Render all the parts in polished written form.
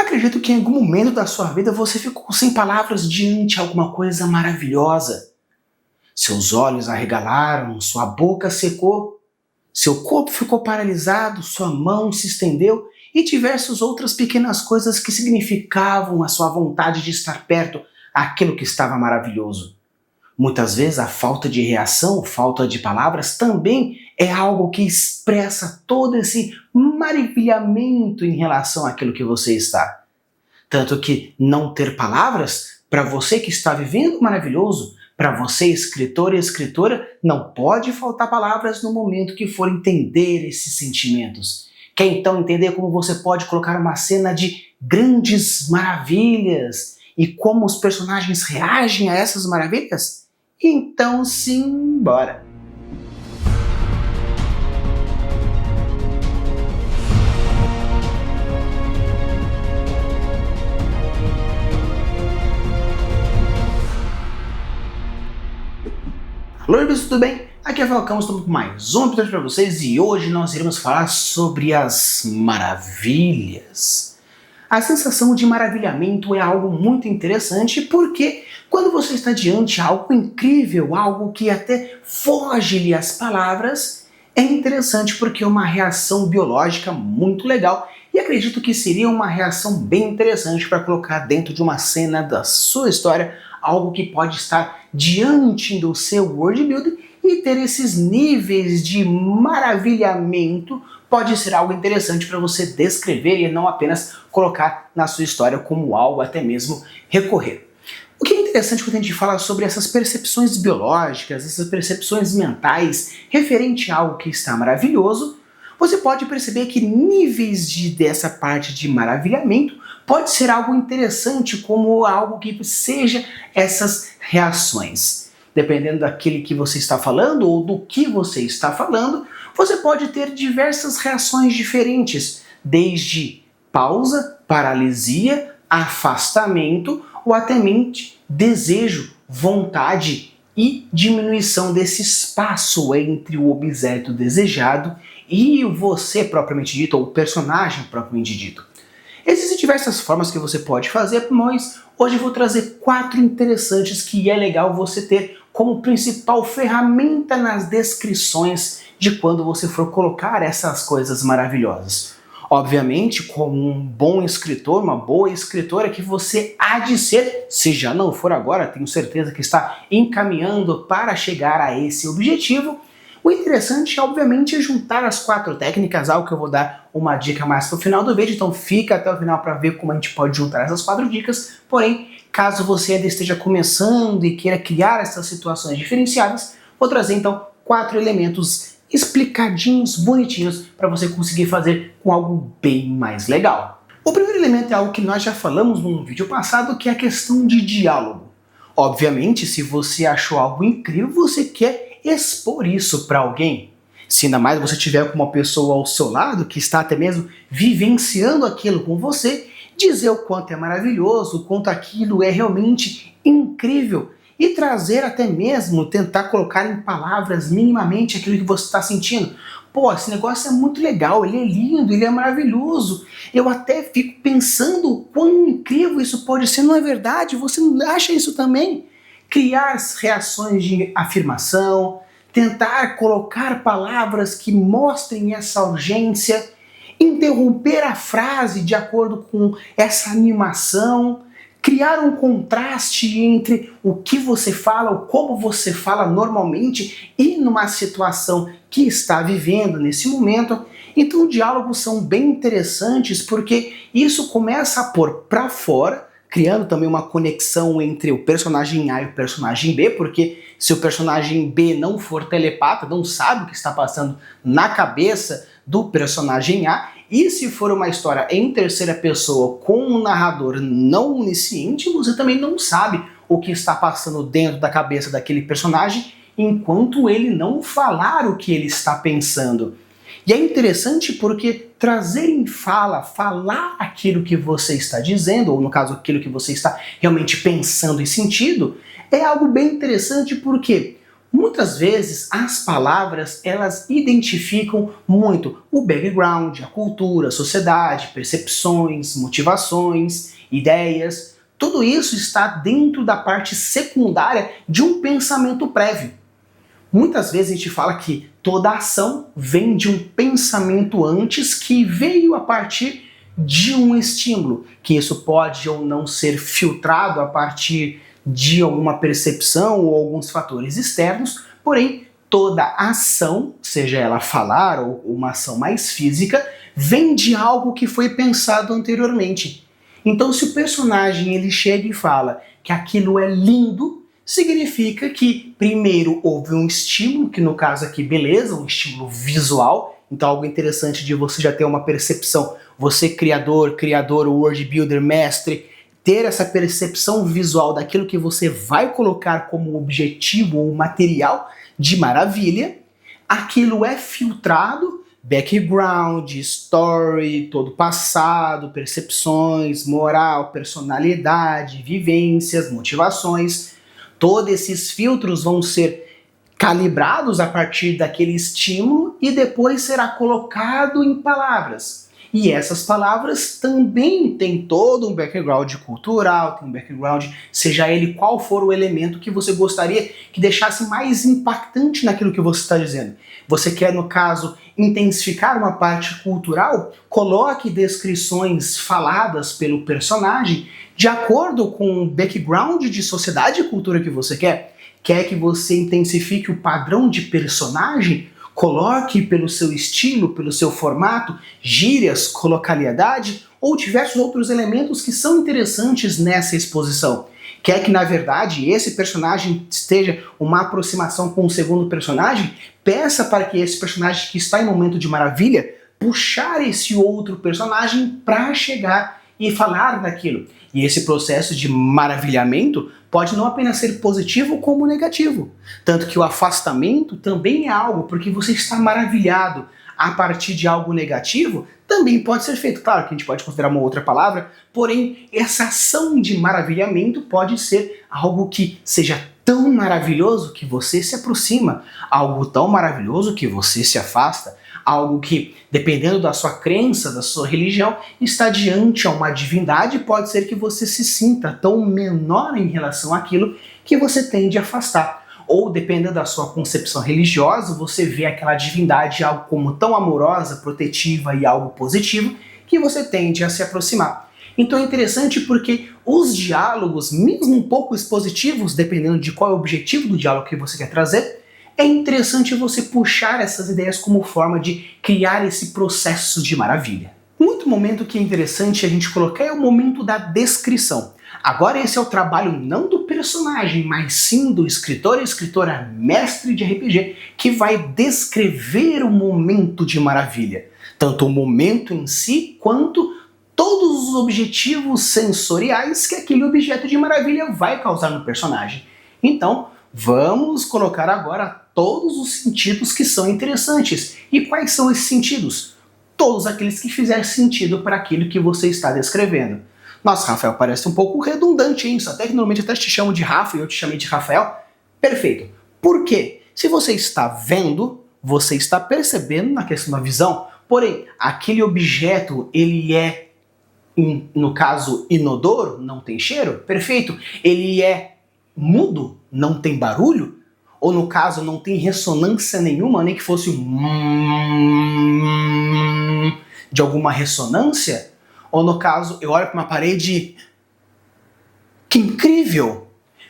acredito que em algum momento da sua vida você ficou sem palavras diante de alguma coisa maravilhosa. Seus olhos arregalaram, sua boca secou, seu corpo ficou paralisado, sua mão se estendeu e diversas outras pequenas coisas que significavam a sua vontade de estar perto daquilo que estava maravilhoso. Muitas vezes a falta de reação, falta de palavras também é algo que expressa todo esse maravilhamento em relação àquilo que você está. Tanto que não ter palavras, para você que está vivendo o maravilhoso, para você escritor e escritora, não pode faltar palavras no momento que for entender esses sentimentos. Quer então entender como você pode colocar uma cena de grandes maravilhas e como os personagens reagem a essas maravilhas? Então sim, bora! Alô, pessoal, tudo bem? Aqui é Falcão, estamos com mais um episódio para vocês e hoje nós iremos falar sobre as maravilhas. A sensação de maravilhamento é algo muito interessante porque quando você está diante de algo incrível, algo que até foge-lhe às palavras, é interessante porque é uma reação biológica muito legal e acredito que seria uma reação bem interessante para colocar dentro de uma cena da sua história, algo que pode estar diante do seu world building e ter esses níveis de maravilhamento pode ser algo interessante para você descrever e não apenas colocar na sua história como algo até mesmo recorrer. O que é interessante quando a gente fala sobre essas percepções biológicas, essas percepções mentais referente a algo que está maravilhoso, você pode perceber que níveis dessa parte de maravilhamento pode ser algo interessante como algo que seja essas reações. Dependendo daquele que você está falando ou do que você está falando, você pode ter diversas reações diferentes, desde pausa, paralisia, afastamento ou até mesmo desejo, vontade e diminuição desse espaço entre o objeto desejado e você propriamente dito, ou o personagem propriamente dito. Existem diversas formas que você pode fazer, mas hoje eu vou trazer 4 interessantes que é legal você ter como principal ferramenta nas descrições de quando você for colocar essas coisas maravilhosas. Obviamente, como um bom escritor, uma boa escritora que você há de ser, se já não for agora, tenho certeza que está encaminhando para chegar a esse objetivo. O interessante, obviamente, é juntar as 4 técnicas, algo que eu vou dar uma dica mais para o final do vídeo, então fica até o final para ver como a gente pode juntar essas 4 dicas, porém, caso você ainda esteja começando e queira criar essas situações diferenciadas, vou trazer então 4 elementos explicadinhos, bonitinhos, para você conseguir fazer com algo bem mais legal. O primeiro elemento é algo que nós já falamos num vídeo passado, que é a questão de diálogo. Obviamente, se você achou algo incrível, você quer expor isso para alguém. Se ainda mais você tiver com uma pessoa ao seu lado, que está até mesmo vivenciando aquilo com você, dizer o quanto é maravilhoso, o quanto aquilo é realmente incrível e trazer até mesmo, tentar colocar em palavras minimamente aquilo que você está sentindo. Pô, esse negócio é muito legal, ele é lindo, ele é maravilhoso. Eu até fico pensando o quão incrível isso pode ser, não é verdade? Você não acha isso também? Criar reações de afirmação, tentar colocar palavras que mostrem essa urgência, interromper a frase de acordo com essa animação, criar um contraste entre o que você fala, ou como você fala normalmente e numa situação que está vivendo nesse momento. Então, diálogos são bem interessantes porque isso começa a pôr para fora, criando também uma conexão entre o personagem A e o personagem B, porque se o personagem B não for telepata, não sabe o que está passando na cabeça do personagem A, e se for uma história em terceira pessoa com um narrador não onisciente, você também não sabe o que está passando dentro da cabeça daquele personagem enquanto ele não falar o que ele está pensando. E é interessante porque trazer em fala, falar aquilo que você está dizendo, ou no caso aquilo que você está realmente pensando e sentindo, é algo bem interessante porque Muitas vezes as palavras elas identificam muito o background, a cultura, a sociedade, percepções, motivações, ideias. Tudo isso está dentro da parte secundária de um pensamento prévio. Muitas vezes a gente fala que toda ação vem de um pensamento antes que veio a partir de um estímulo, que isso pode ou não ser filtrado a partir de alguma percepção ou alguns fatores externos, porém toda ação, seja ela falar ou uma ação mais física, vem de algo que foi pensado anteriormente. Então se o personagem ele chega e fala que aquilo é lindo, significa que primeiro houve um estímulo, que no caso aqui, beleza, um estímulo visual, então algo interessante de você já ter uma percepção, você criador, world builder, mestre, ter essa percepção visual daquilo que você vai colocar como objetivo ou material de maravilha, aquilo é filtrado, background, story, todo passado, percepções, moral, personalidade, vivências, motivações. Todos esses filtros vão ser calibrados a partir daquele estímulo e depois será colocado em palavras. E essas palavras também têm todo um background cultural, tem um background, seja ele qual for o elemento que você gostaria que deixasse mais impactante naquilo que você está dizendo. Você quer, no caso, intensificar uma parte cultural? Coloque descrições faladas pelo personagem de acordo com o background de sociedade e cultura que você quer. Quer que você intensifique o padrão de personagem? Coloque pelo seu estilo, pelo seu formato, gírias, colocalidade ou diversos outros elementos que são interessantes nessa exposição. Quer que, na verdade, esse personagem esteja uma aproximação com o segundo personagem? Peça para que esse personagem que está em momento de maravilha puxar esse outro personagem para chegar e falar daquilo. E esse processo de maravilhamento pode não apenas ser positivo como negativo. Tanto que o afastamento também é algo, porque você está maravilhado a partir de algo negativo, também pode ser feito. Claro que a gente pode considerar uma outra palavra, porém essa ação de maravilhamento pode ser algo que seja tão maravilhoso que você se aproxima, algo tão maravilhoso que você se afasta, algo que, dependendo da sua crença, da sua religião, está diante a uma divindade, pode ser que você se sinta tão menor em relação àquilo que você tende a afastar. Ou, dependendo da sua concepção religiosa, você vê aquela divindade algo como tão amorosa, protetiva e algo positivo, que você tende a se aproximar. Então é interessante porque os diálogos, mesmo um pouco expositivos, dependendo de qual é o objetivo do diálogo que você quer trazer, é interessante você puxar essas ideias como forma de criar esse processo de maravilha. Um outro momento que é interessante a gente colocar é o momento da descrição. Agora esse é o trabalho não do personagem, mas sim do escritor e escritora mestre de RPG, que vai descrever o momento de maravilha. Tanto o momento em si, quanto todos os objetivos sensoriais que aquele objeto de maravilha vai causar no personagem. Então, vamos colocar agora todos os sentidos que são interessantes. E quais são esses sentidos? Todos aqueles que fizerem sentido para aquilo que você está descrevendo. Nossa, Rafael, parece um pouco redundante isso. Até que normalmente até te chamam de Rafa e eu te chamei de Rafael. Perfeito. Por quê? Se você está vendo, você está percebendo na questão da visão. Porém, aquele objeto, ele é, no caso, inodoro, não tem cheiro? Perfeito. Ele é mudo, não tem barulho? Ou no caso, não tem ressonância nenhuma, nem que fosse de alguma ressonância? Ou no caso, eu olho para uma parede, que incrível!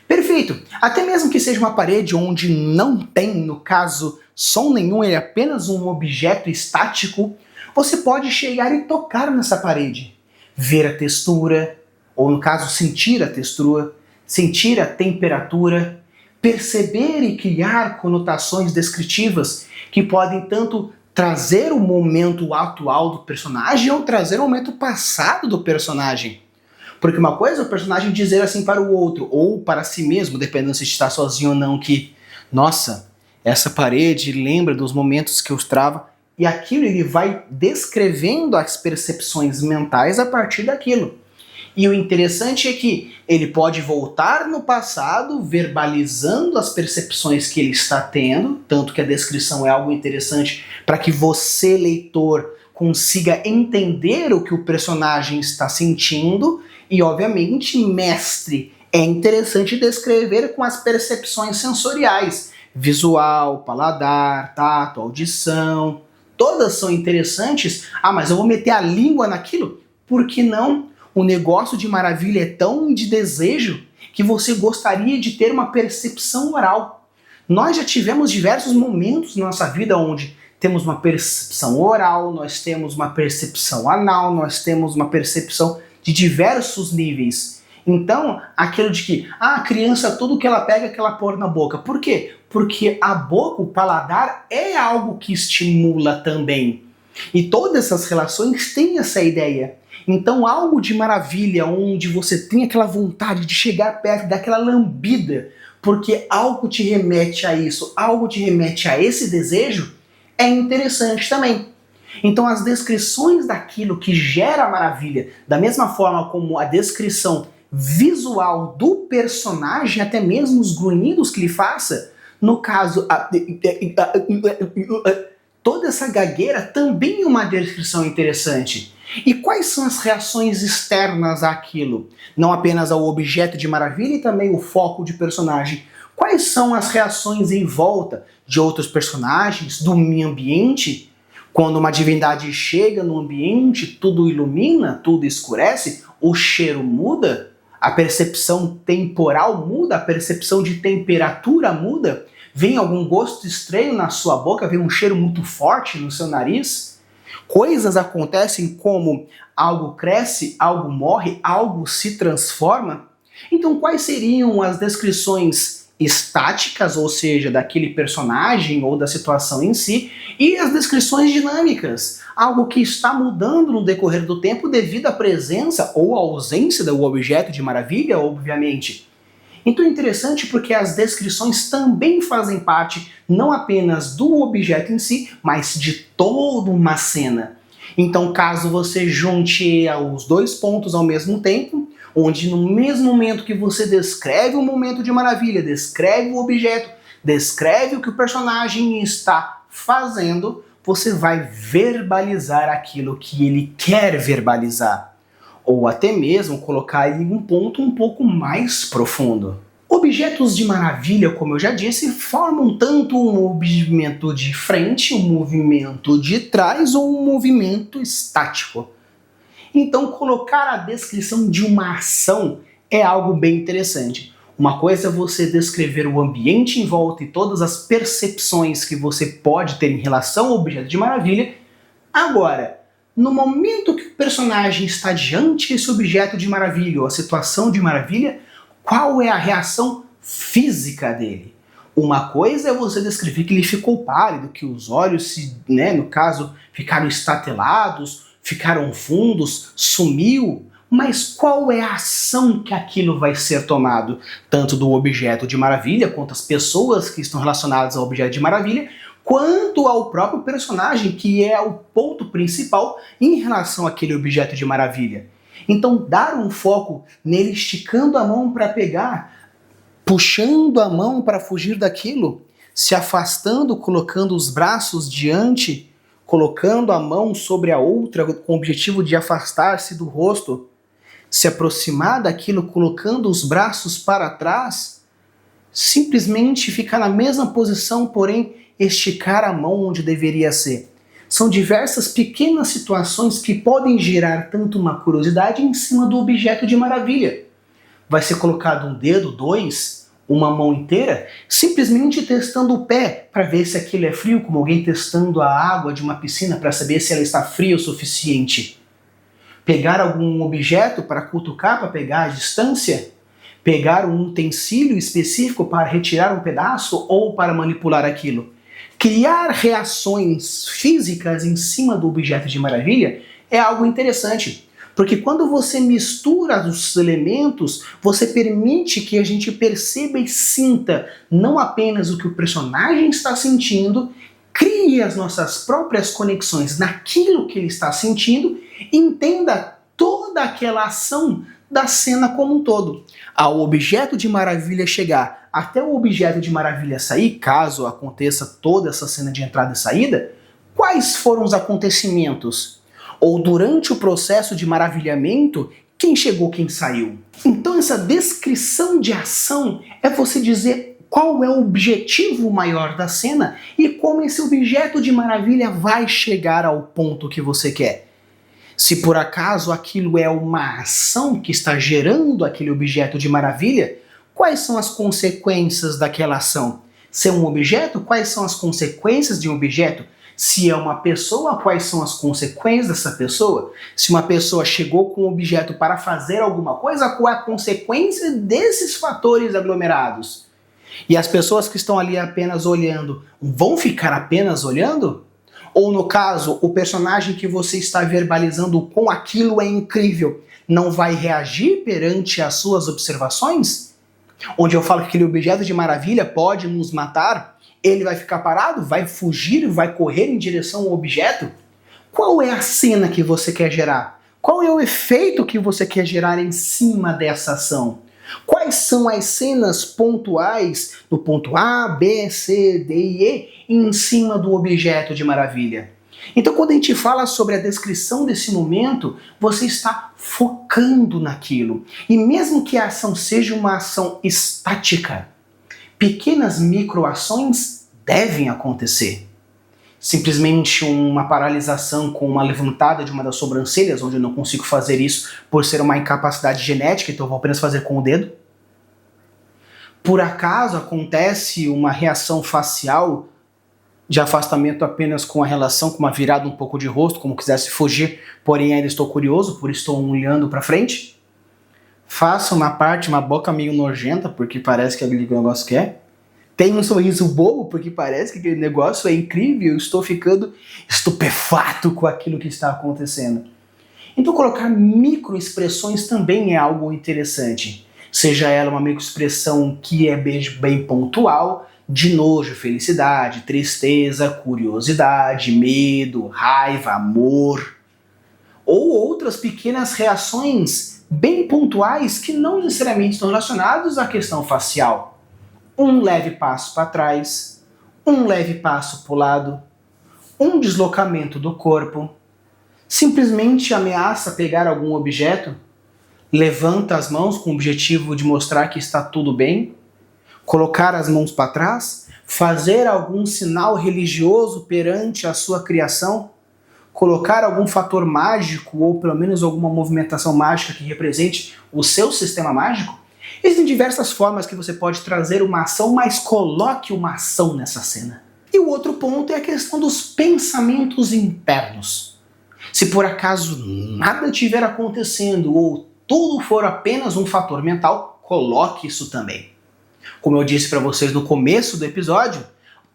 Perfeito! Até mesmo que seja uma parede onde não tem, no caso, som nenhum, ele é apenas um objeto estático, você pode chegar e tocar nessa parede. Ver a textura, ou no caso, sentir a textura, sentir a temperatura, perceber e criar conotações descritivas que podem tanto trazer o momento atual do personagem ou trazer o momento passado do personagem. Porque uma coisa é o personagem dizer assim para o outro, ou para si mesmo, dependendo se está sozinho ou não, que, nossa, essa parede lembra dos momentos que eu estava, e aquilo ele vai descrevendo as percepções mentais a partir daquilo. E o interessante é que ele pode voltar no passado, verbalizando as percepções que ele está tendo, tanto que a descrição é algo interessante para que você, leitor, consiga entender o que o personagem está sentindo, e obviamente, mestre, é interessante descrever com as percepções sensoriais, visual, paladar, tato, audição, todas são interessantes. Ah, mas eu vou meter a língua naquilo? Por que não? O negócio de maravilha é tão de desejo que você gostaria de ter uma percepção oral. Nós já tivemos diversos momentos na nossa vida onde temos uma percepção oral, nós temos uma percepção anal, nós temos uma percepção de diversos níveis. Então, aquilo de que a criança, tudo que ela pega, que ela põe na boca. Por quê? Porque a boca, o paladar, é algo que estimula também. E todas essas relações têm essa ideia. Então, algo de maravilha, onde você tem aquela vontade de chegar perto, daquela lambida, porque algo te remete a isso, algo te remete a esse desejo, é interessante também. Então, as descrições daquilo que gera maravilha, da mesma forma como a descrição visual do personagem, até mesmo os grunhidos que ele faça, no caso, toda essa gagueira também é uma descrição interessante. E quais são as reações externas àquilo? Não apenas ao objeto de maravilha e também o foco de personagem. Quais são as reações em volta de outros personagens, do meio ambiente? Quando uma divindade chega no ambiente, tudo ilumina, tudo escurece, o cheiro muda, a percepção temporal muda, a percepção de temperatura muda, vem algum gosto estranho na sua boca, vem um cheiro muito forte no seu nariz. Coisas acontecem como algo cresce, algo morre, algo se transforma. Então, quais seriam as descrições estáticas, ou seja, daquele personagem ou da situação em si, e as descrições dinâmicas, algo que está mudando no decorrer do tempo devido à presença ou à ausência do objeto de maravilha, obviamente. Então é interessante porque as descrições também fazem parte não apenas do objeto em si, mas de toda uma cena. Então, caso você junte os dois pontos ao mesmo tempo, onde no mesmo momento que você descreve um momento de maravilha, descreve o objeto, descreve o que o personagem está fazendo, você vai verbalizar aquilo que ele quer verbalizar. Ou até mesmo colocar em um ponto um pouco mais profundo. Objetos de maravilha, como eu já disse, formam tanto um movimento de frente, um movimento de trás ou um movimento estático. Então, colocar a descrição de uma ação é algo bem interessante. Uma coisa é você descrever o ambiente em volta e todas as percepções que você pode ter em relação ao objeto de maravilha. Agora, no momento que o personagem está diante desse objeto de maravilha ou a situação de maravilha, qual é a reação física dele? Uma coisa é você descrever que ele ficou pálido, que os olhos, no caso, ficaram estatelados, ficaram fundos, sumiu, mas qual é a ação que aquilo vai ser tomado? Tanto do objeto de maravilha, quanto as pessoas que estão relacionadas ao objeto de maravilha, quanto ao próprio personagem, que é o ponto principal em relação àquele objeto de maravilha. Então, dar um foco nele esticando a mão para pegar, puxando a mão para fugir daquilo, se afastando, colocando os braços diante, colocando a mão sobre a outra com o objetivo de afastar-se do rosto, se aproximar daquilo, colocando os braços para trás, simplesmente ficar na mesma posição, porém esticar a mão onde deveria ser. São diversas pequenas situações que podem gerar tanto uma curiosidade em cima do objeto de maravilha. Vai ser colocado um dedo, dois, uma mão inteira, simplesmente testando o pé para ver se aquilo é frio, como alguém testando a água de uma piscina para saber se ela está fria o suficiente. Pegar algum objeto para cutucar, para pegar a distância, pegar um utensílio específico para retirar um pedaço ou para manipular aquilo. Criar reações físicas em cima do objeto de maravilha é algo interessante, porque quando você mistura os elementos, você permite que a gente perceba e sinta não apenas o que o personagem está sentindo, crie as nossas próprias conexões naquilo que ele está sentindo e entenda toda toda aquela ação da cena como um todo. Ao objeto de maravilha chegar até o objeto de maravilha sair, caso aconteça toda essa cena de entrada e saída, quais foram os acontecimentos? Ou durante o processo de maravilhamento, quem chegou, quem saiu? Então essa descrição de ação é você dizer qual é o objetivo maior da cena e como esse objeto de maravilha vai chegar ao ponto que você quer. Se por acaso aquilo é uma ação que está gerando aquele objeto de maravilha, quais são as consequências daquela ação? Se é um objeto, quais são as consequências de um objeto? Se é uma pessoa, quais são as consequências dessa pessoa? Se uma pessoa chegou com um objeto para fazer alguma coisa, qual é a consequência desses fatores aglomerados? E as pessoas que estão ali apenas olhando, vão ficar apenas olhando? Ou no caso, o personagem que você está verbalizando com aquilo é incrível, não vai reagir perante as suas observações? Onde eu falo que aquele objeto de maravilha pode nos matar, ele vai ficar parado, vai fugir, vai correr em direção ao objeto? Qual é a cena que você quer gerar? Qual é o efeito que você quer gerar em cima dessa ação? Quais são as cenas pontuais do ponto A, B, C, D e E em cima do objeto de maravilha? Então, quando a gente fala sobre a descrição desse momento, você está focando naquilo. E mesmo que a ação seja uma ação estática, pequenas microações devem acontecer. Simplesmente uma paralisação com uma levantada de uma das sobrancelhas, onde eu não consigo fazer isso por ser uma incapacidade genética, então eu vou apenas fazer com o dedo. Por acaso acontece uma reação facial de afastamento apenas com a relação, com uma virada um pouco de rosto, como quisesse fugir, porém ainda estou curioso, por isso estou olhando para frente. Faço uma boca meio nojenta, porque parece que aquele negócio quer. Tem um sorriso bobo, porque parece que aquele negócio é incrível, eu estou ficando estupefato com aquilo que está acontecendo. Então colocar microexpressões também é algo interessante. Seja ela uma microexpressão que é bem pontual, de nojo, felicidade, tristeza, curiosidade, medo, raiva, amor. Ou outras pequenas reações bem pontuais que não necessariamente estão relacionadas à questão facial. Um leve passo para trás, um leve passo para o lado, um deslocamento do corpo, simplesmente ameaça pegar algum objeto, levanta as mãos com o objetivo de mostrar que está tudo bem, colocar as mãos para trás, fazer algum sinal religioso perante a sua criação, colocar algum fator mágico ou pelo menos alguma movimentação mágica que represente o seu sistema mágico. Existem diversas formas que você pode trazer uma ação, mas coloque uma ação nessa cena. E o outro ponto é a questão dos pensamentos internos. Se por acaso nada estiver acontecendo ou tudo for apenas um fator mental, coloque isso também. Como eu disse para vocês no começo do episódio,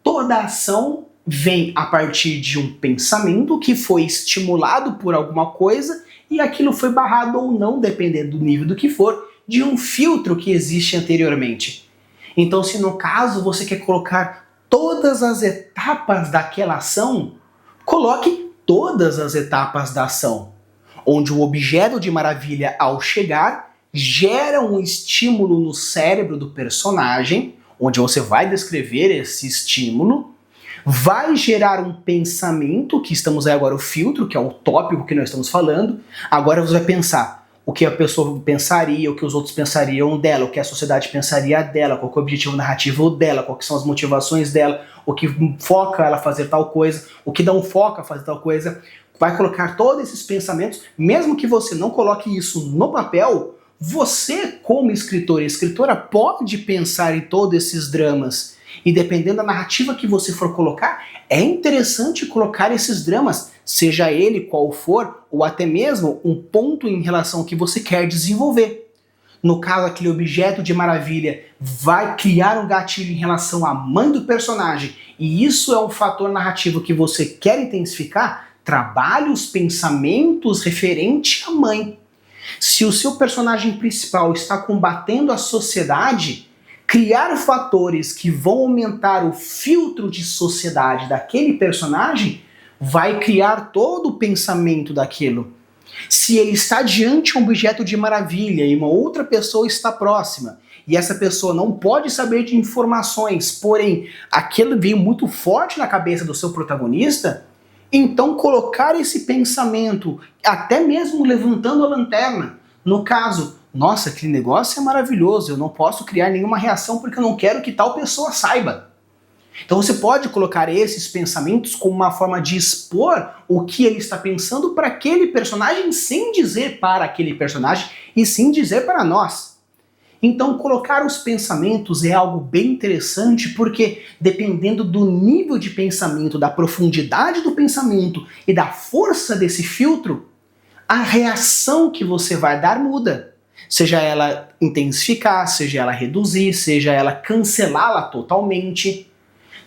toda ação vem a partir de um pensamento que foi estimulado por alguma coisa e aquilo foi barrado ou não, dependendo do nível do que for, de um filtro que existe anteriormente. Então, se no caso você quer colocar todas as etapas daquela ação, coloque todas as etapas da ação, onde o objeto de maravilha, ao chegar, gera um estímulo no cérebro do personagem, onde você vai descrever esse estímulo, vai gerar um pensamento, que estamos aí agora o filtro, que é o tópico que nós estamos falando. Agora você vai pensar o que a pessoa pensaria, o que os outros pensariam dela, o que a sociedade pensaria dela, qual é o objetivo narrativo dela, quais são as motivações dela, o que foca ela a fazer tal coisa, o que não foca a fazer tal coisa. Vai colocar todos esses pensamentos, mesmo que você não coloque isso no papel, você, como escritor e escritora, pode pensar em todos esses dramas. E dependendo da narrativa que você for colocar, é interessante colocar esses dramas, seja ele qual for, ou até mesmo um ponto em relação ao que você quer desenvolver. No caso, aquele objeto de maravilha vai criar um gatilho em relação à mãe do personagem, e isso é um fator narrativo que você quer intensificar, trabalhe os pensamentos referente à mãe. Se o seu personagem principal está combatendo a sociedade, criar fatores que vão aumentar o filtro de sociedade daquele personagem vai criar todo o pensamento daquilo. Se ele está diante de um objeto de maravilha e uma outra pessoa está próxima, e essa pessoa não pode saber de informações, porém aquilo veio muito forte na cabeça do seu protagonista, então colocar esse pensamento, até mesmo levantando a lanterna, no caso, nossa, aquele negócio é maravilhoso, eu não posso criar nenhuma reação porque eu não quero que tal pessoa saiba. Então você pode colocar esses pensamentos como uma forma de expor o que ele está pensando para aquele personagem sem dizer para aquele personagem e sim dizer para nós. Então colocar os pensamentos é algo bem interessante porque dependendo do nível de pensamento, da profundidade do pensamento e da força desse filtro, a reação que você vai dar muda. Seja ela intensificar, seja ela reduzir, seja ela cancelá-la totalmente.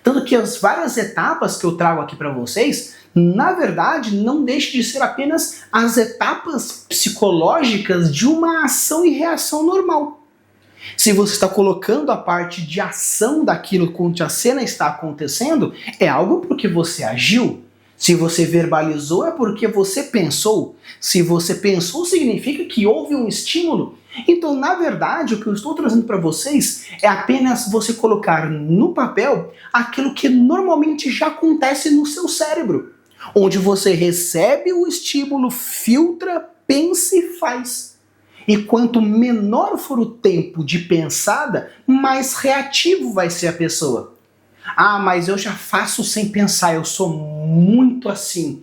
Tanto que as várias etapas que eu trago aqui para vocês, na verdade, não deixam de ser apenas as etapas psicológicas de uma ação e reação normal. Se você está colocando a parte de ação daquilo quando a cena está acontecendo, é algo porque você agiu. Se você verbalizou, é porque você pensou. Se você pensou, significa que houve um estímulo. Então, na verdade, o que eu estou trazendo para vocês é apenas você colocar no papel aquilo que normalmente já acontece no seu cérebro, onde você recebe o estímulo, filtra, pensa e faz. E quanto menor for o tempo de pensada, mais reativo vai ser a pessoa. Ah, mas eu já faço sem pensar, eu sou muito assim.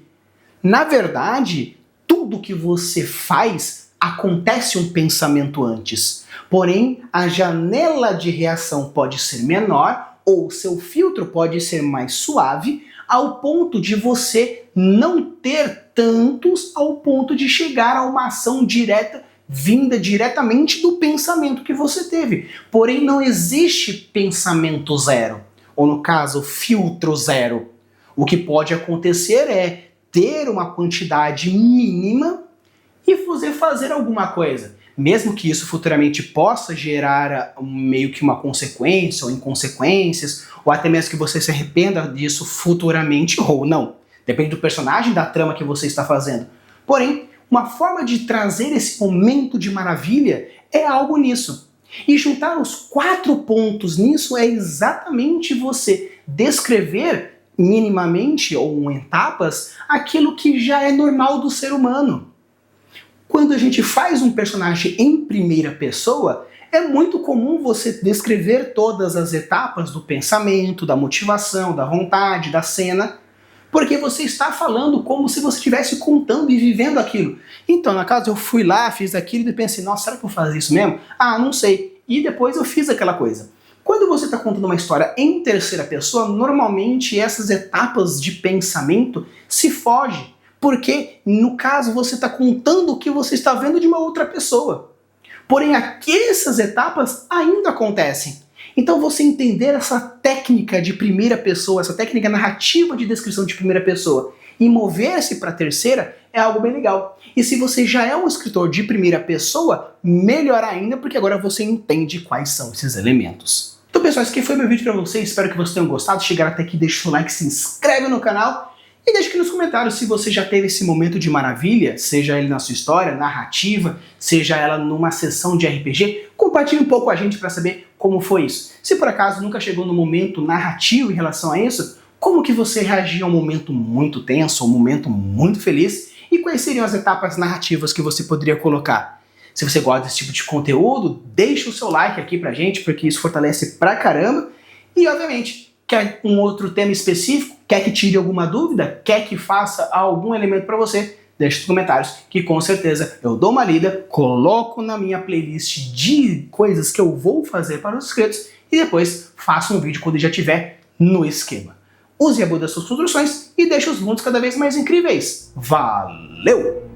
Na verdade, tudo que você faz acontece um pensamento antes. Porém, a janela de reação pode ser menor ou seu filtro pode ser mais suave ao ponto de você não ter tantos ao ponto de chegar a uma ação direta vinda diretamente do pensamento que você teve. Porém, não existe pensamento zero. Ou no caso, filtro zero. O que pode acontecer é ter uma quantidade mínima e você fazer alguma coisa. Mesmo que isso futuramente possa gerar meio que uma consequência ou inconsequências, ou até mesmo que você se arrependa disso futuramente ou não. Depende do personagem, da trama que você está fazendo. Porém, uma forma de trazer esse momento de maravilha é algo nisso. E juntar os 4 pontos nisso é exatamente você descrever minimamente ou em etapas aquilo que já é normal do ser humano. Quando a gente faz um personagem em primeira pessoa, é muito comum você descrever todas as etapas do pensamento, da motivação, da vontade, da cena, porque você está falando como se você estivesse contando e vivendo aquilo. Então, na casa eu fui lá, fiz aquilo e pensei, nossa, será que eu vou fazer isso mesmo? Ah, não sei. E depois eu fiz aquela coisa. Quando você está contando uma história em terceira pessoa, normalmente essas etapas de pensamento se fogem. Porque, no caso, você está contando o que você está vendo de uma outra pessoa. Porém, essas etapas ainda acontecem. Então, você entender essa técnica de primeira pessoa, essa técnica narrativa de descrição de primeira pessoa e mover-se para a terceira é algo bem legal. E se você já é um escritor de primeira pessoa, melhor ainda, porque agora você entende quais são esses elementos. Então, pessoal, esse aqui foi meu vídeo para vocês. Espero que vocês tenham gostado. Chegaram até aqui, deixa o like, se inscreve no canal. E deixa aqui nos comentários se você já teve esse momento de maravilha, seja ele na sua história, narrativa, seja ela numa sessão de RPG. Compartilhe um pouco com a gente para saber como foi isso. Se por acaso nunca chegou no momento narrativo em relação a isso, como que você reagiu a um momento muito tenso, a um momento muito feliz? E quais seriam as etapas narrativas que você poderia colocar? Se você gosta desse tipo de conteúdo, deixa o seu like aqui pra gente, porque isso fortalece pra caramba. E obviamente, quer um outro tema específico? Quer que tire alguma dúvida? Quer que faça algum elemento para você? Deixe nos comentários que com certeza eu dou uma lida, coloco na minha playlist de coisas que eu vou fazer para os inscritos e depois faço um vídeo quando já estiver no esquema. Use a boa das suas construções e deixe os mundos cada vez mais incríveis. Valeu!